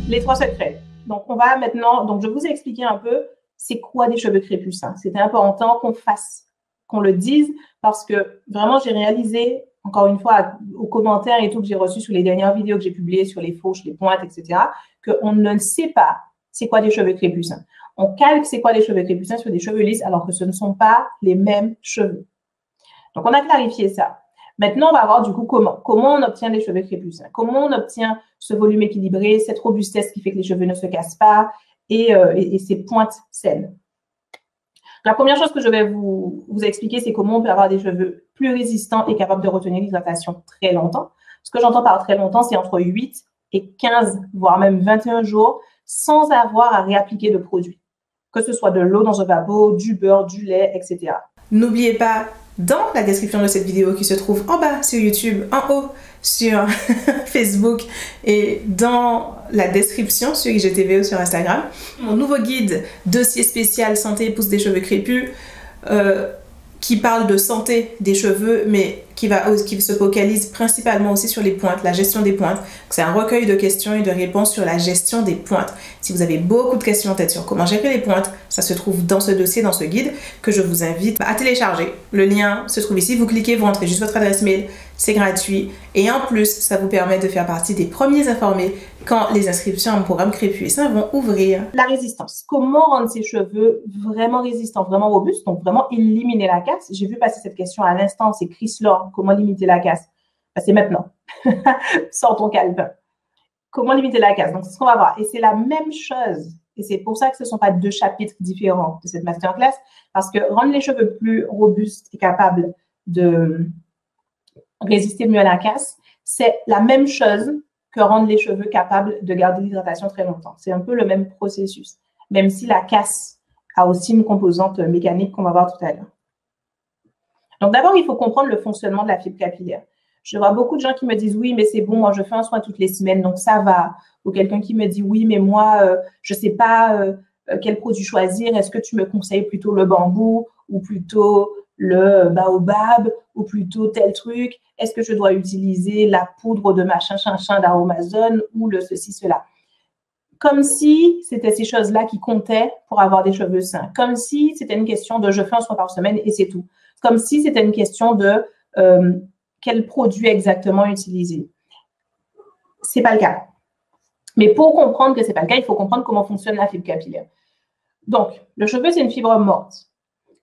Les 3 secrets. Donc, on va maintenant, donc je vous ai expliqué un peu c'est quoi des cheveux crépus. Hein. C'était important qu'on le dise parce que vraiment, j'ai réalisé, encore une fois, aux commentaires et tout que j'ai reçus sur les dernières vidéos que j'ai publiées sur les fauches, les pointes, etc., qu'on ne sait pas c'est quoi des cheveux crépus. Hein. On calque c'est quoi des cheveux crépus sur des cheveux lisses alors que ce ne sont pas les mêmes cheveux. Donc, on a clarifié ça. Maintenant, on va voir du coup comment on obtient des cheveux crépus. Comment on obtient ce volume équilibré, cette robustesse qui fait que les cheveux ne se cassent pas et ces pointes saines. La première chose que je vais vous expliquer, c'est comment on peut avoir des cheveux plus résistants et capables de retenir l'hydratation très longtemps. Ce que j'entends par très longtemps, c'est entre 8 et 15, voire même 21 jours, sans avoir à réappliquer de produits. Que ce soit de l'eau dans un vapeau, du beurre, du lait, etc. N'oubliez pas, dans la description de cette vidéo qui se trouve en bas sur YouTube, en haut sur Facebook et dans la description sur IGTV ou sur Instagram, mon nouveau guide dossier spécial santé pousse des cheveux crépus qui parle de santé des cheveux mais qui se focalise principalement aussi sur les pointes, la gestion des pointes. C'est un recueil de questions et de réponses sur la gestion des pointes. Si vous avez beaucoup de questions en tête sur comment gérer les pointes, ça se trouve dans ce dossier, dans ce guide que je vous invite à télécharger. Le lien se trouve ici, vous cliquez, vous rentrez juste votre adresse mail, c'est gratuit et en plus, ça vous permet de faire partie des premiers informés quand les inscriptions à mon programme Crépus et Sain vont ouvrir. La résistance. Comment rendre ces cheveux vraiment résistants, vraiment robustes, donc vraiment éliminer la casse. J'ai vu passer cette question à l'instant, c'est Chris Laure. Comment limiter la casse? Ben, c'est maintenant. Sors ton calepin. Comment limiter la casse? Donc, c'est ce qu'on va voir. Et c'est la même chose. Et c'est pour ça que ce ne sont pas 2 chapitres différents de cette masterclass. Parce que rendre les cheveux plus robustes et capables de résister mieux à la casse, c'est la même chose que rendre les cheveux capables de garder l'hydratation très longtemps. C'est un peu le même processus. Même si la casse a aussi une composante mécanique qu'on va voir tout à l'heure. Donc, d'abord, il faut comprendre le fonctionnement de la fibre capillaire. Je vois beaucoup de gens qui me disent « Oui, mais c'est bon, moi, je fais un soin toutes les semaines, donc ça va. » Ou quelqu'un qui me dit « Oui, mais moi, je ne sais pas quel produit choisir. Est-ce que tu me conseilles plutôt le bambou ou plutôt le baobab ou plutôt tel truc? Est-ce que je dois utiliser la poudre de machin, d'aromazone ou le ceci, cela ?» Comme si c'était ces choses-là qui comptaient pour avoir des cheveux sains. Comme si c'était une question de « je fais un soin par semaine et c'est tout ». Comme si c'était une question de quel produit exactement utiliser. Ce n'est pas le cas. Mais pour comprendre que ce n'est pas le cas, il faut comprendre comment fonctionne la fibre capillaire. Donc, le cheveu, c'est une fibre morte.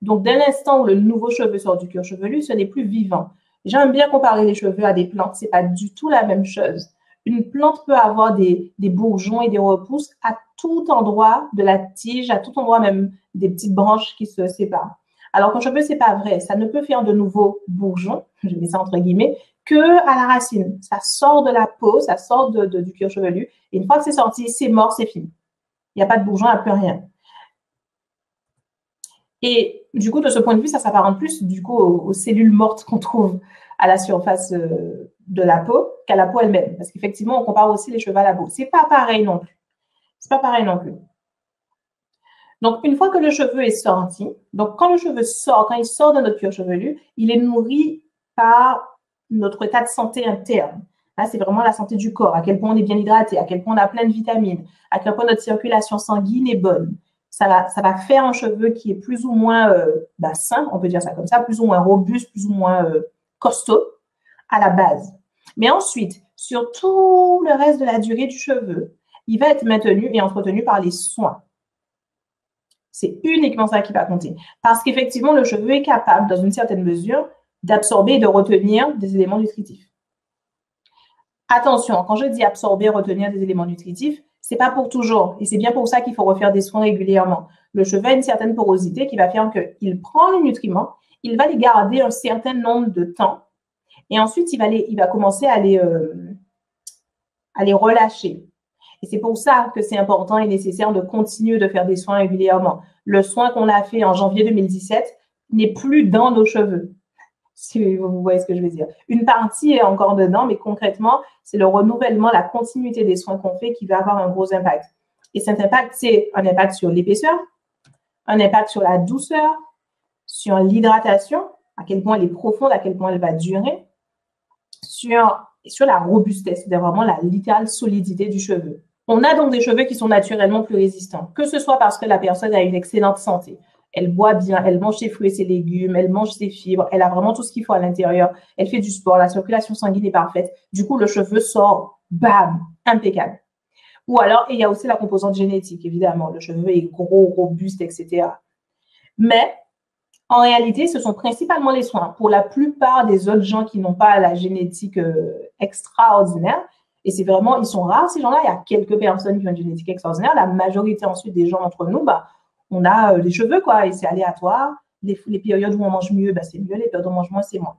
Donc, dès l'instant où le nouveau cheveu sort du cuir chevelu, ce n'est plus vivant. J'aime bien comparer les cheveux à des plantes. Ce n'est pas du tout la même chose. Une plante peut avoir des bourgeons et des repousses à tout endroit de la tige, à tout endroit même des petites branches qui se séparent. Alors qu'un cheveu, c'est pas vrai. Ça ne peut faire de nouveaux bourgeons, je mets ça entre guillemets, que à la racine. Ça sort de la peau, ça sort du cuir chevelu. Et une fois que c'est sorti, c'est mort, c'est fini. Il n'y a pas de bourgeons, il n'y a plus rien. Et du coup, de ce point de vue, ça s'apparente plus du coup aux cellules mortes qu'on trouve à la surface de la peau qu'à la peau elle-même. Parce qu'effectivement, on compare aussi les cheveux à la peau. C'est pas pareil non plus. C'est pas pareil non plus. Donc, une fois que le cheveu est sorti, donc quand le cheveu sort, quand il sort de notre cuir chevelu, il est nourri par notre état de santé interne. Là, c'est vraiment la santé du corps, à quel point on est bien hydraté, à quel point on a plein de vitamines, à quel point notre circulation sanguine est bonne. Ça va faire un cheveu qui est plus ou moins sain, on peut dire ça comme ça, plus ou moins robuste, plus ou moins costaud à la base. Mais ensuite, sur tout le reste de la durée du cheveu, il va être maintenu et entretenu par les soins. C'est uniquement ça qui va compter. Parce qu'effectivement, le cheveu est capable, dans une certaine mesure, d'absorber et de retenir des éléments nutritifs. Attention, quand je dis absorber, retenir des éléments nutritifs, c'est pas pour toujours. Et c'est bien pour ça qu'il faut refaire des soins régulièrement. Le cheveu a une certaine porosité qui va faire qu'il prend les nutriments, il va les garder un certain nombre de temps, et ensuite, il va commencer à les relâcher. Et c'est pour ça que c'est important et nécessaire de continuer de faire des soins régulièrement. Le soin qu'on a fait en janvier 2017 n'est plus dans nos cheveux, si vous voyez ce que je veux dire. Une partie est encore dedans, mais concrètement, c'est le renouvellement, la continuité des soins qu'on fait qui va avoir un gros impact. Et cet impact, c'est un impact sur l'épaisseur, un impact sur la douceur, sur l'hydratation, à quel point elle est profonde, à quel point elle va durer, sur la robustesse, c'est vraiment la littérale solidité du cheveu. On a donc des cheveux qui sont naturellement plus résistants, que ce soit parce que la personne a une excellente santé. Elle boit bien, elle mange ses fruits et ses légumes, elle mange ses fibres, elle a vraiment tout ce qu'il faut à l'intérieur, elle fait du sport, la circulation sanguine est parfaite. Du coup, le cheveu sort, bam, impeccable. Ou alors, il y a aussi la composante génétique, évidemment. Le cheveu est gros, robuste, etc. Mais, en réalité, ce sont principalement les soins. Pour la plupart des autres gens qui n'ont pas la génétique extraordinaire, et c'est vraiment, ils sont rares ces gens-là, il y a quelques personnes qui ont une génétique extraordinaire. La majorité ensuite des gens entre nous, bah, on a les cheveux, quoi, et c'est aléatoire. Les périodes où on mange mieux, bah, c'est mieux, les périodes où on mange moins, c'est moins.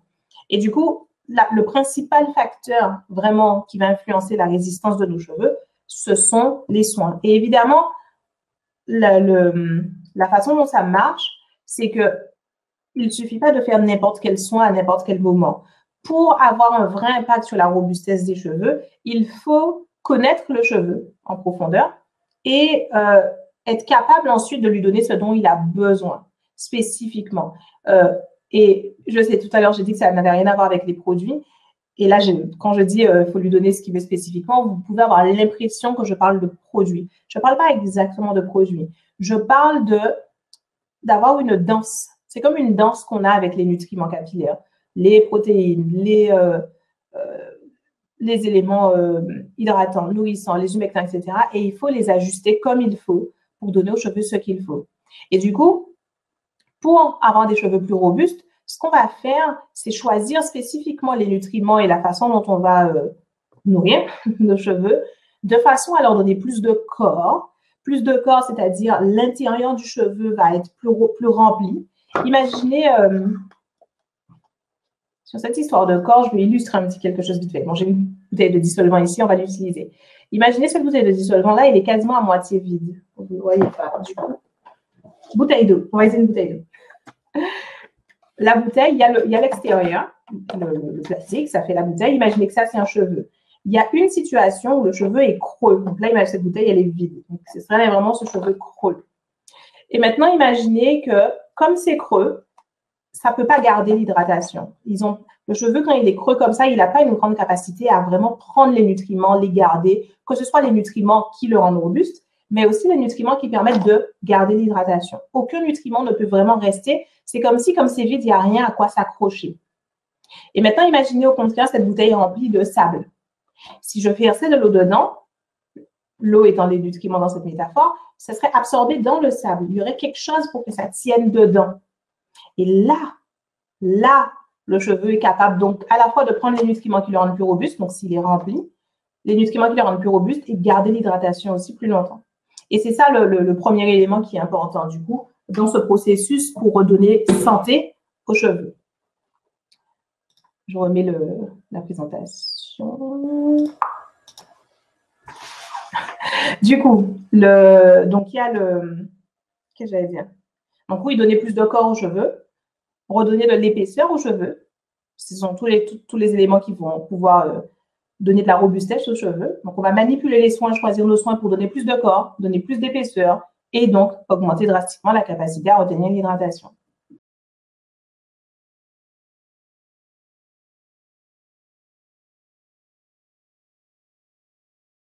Et du coup, le principal facteur vraiment qui va influencer la résistance de nos cheveux, ce sont les soins. Et évidemment, la façon dont ça marche, c'est que il ne suffit pas de faire n'importe quel soin à n'importe quel moment. Pour avoir un vrai impact sur la robustesse des cheveux, il faut connaître le cheveu en profondeur et être capable ensuite de lui donner ce dont il a besoin spécifiquement. Et je sais, tout à l'heure, j'ai dit que ça n'avait rien à voir avec les produits. Et là, quand je dis faut lui donner ce qu'il veut spécifiquement, vous pouvez avoir l'impression que je parle de produits. Je ne parle pas exactement de produits. Je parle d'avoir une danse. C'est comme une danse qu'on a avec les nutriments capillaires, les protéines, les éléments hydratants, nourrissants, les humectants, etc. Et il faut les ajuster comme il faut pour donner aux cheveux ce qu'il faut. Et du coup, pour avoir des cheveux plus robustes, ce qu'on va faire, c'est choisir spécifiquement les nutriments et la façon dont on va nourrir nos cheveux, de façon à leur donner plus de corps. Plus de corps, c'est-à-dire l'intérieur du cheveu va être plus rempli. Imaginez, sur cette histoire de corps, je vais illustrer un petit quelque chose vite fait. Bon, j'ai une bouteille de dissolvant ici, on va l'utiliser. Imaginez cette bouteille de dissolvant-là, elle est quasiment à moitié vide. Vous ne voyez pas, du coup. Bouteille d'eau, on va essayer une bouteille d'eau. La bouteille, il y a l'extérieur, le plastique, ça fait la bouteille. Imaginez que ça, c'est un cheveu. Il y a une situation où le cheveu est creux. Donc là, imaginez cette bouteille, elle est vide. Donc, ce serait vraiment ce cheveu creux. Et maintenant, imaginez que, comme c'est creux, ça ne peut pas garder l'hydratation. Le cheveu, quand il est creux comme ça, il n'a pas une grande capacité à vraiment prendre les nutriments, les garder, que ce soit les nutriments qui le rendent robuste, mais aussi les nutriments qui permettent de garder l'hydratation. Aucun nutriment ne peut vraiment rester. C'est comme c'est vide, il n'y a rien à quoi s'accrocher. Et maintenant, imaginez au contraire cette bouteille remplie de sable. Si je versais de l'eau dedans, l'eau étant des nutriments dans cette métaphore, ça serait absorbé dans le sable. Il y aurait quelque chose pour que ça tienne dedans. Et là, le cheveu est capable donc à la fois de prendre les nutriments qui le rendent plus robuste, donc s'il est rempli, les nutriments qui le rendent plus robuste et garder l'hydratation aussi plus longtemps. Et c'est ça le premier élément qui est important du coup dans ce processus pour redonner santé aux cheveux. Je remets la présentation. Du coup, donc il y a qu'est-ce que j'allais dire? Donc oui, donner plus de corps aux cheveux, redonner de l'épaisseur aux cheveux. Ce sont tous les éléments qui vont pouvoir donner de la robustesse aux cheveux. Donc on va manipuler les soins, choisir nos soins pour donner plus de corps, donner plus d'épaisseur et donc augmenter drastiquement la capacité à retenir l'hydratation.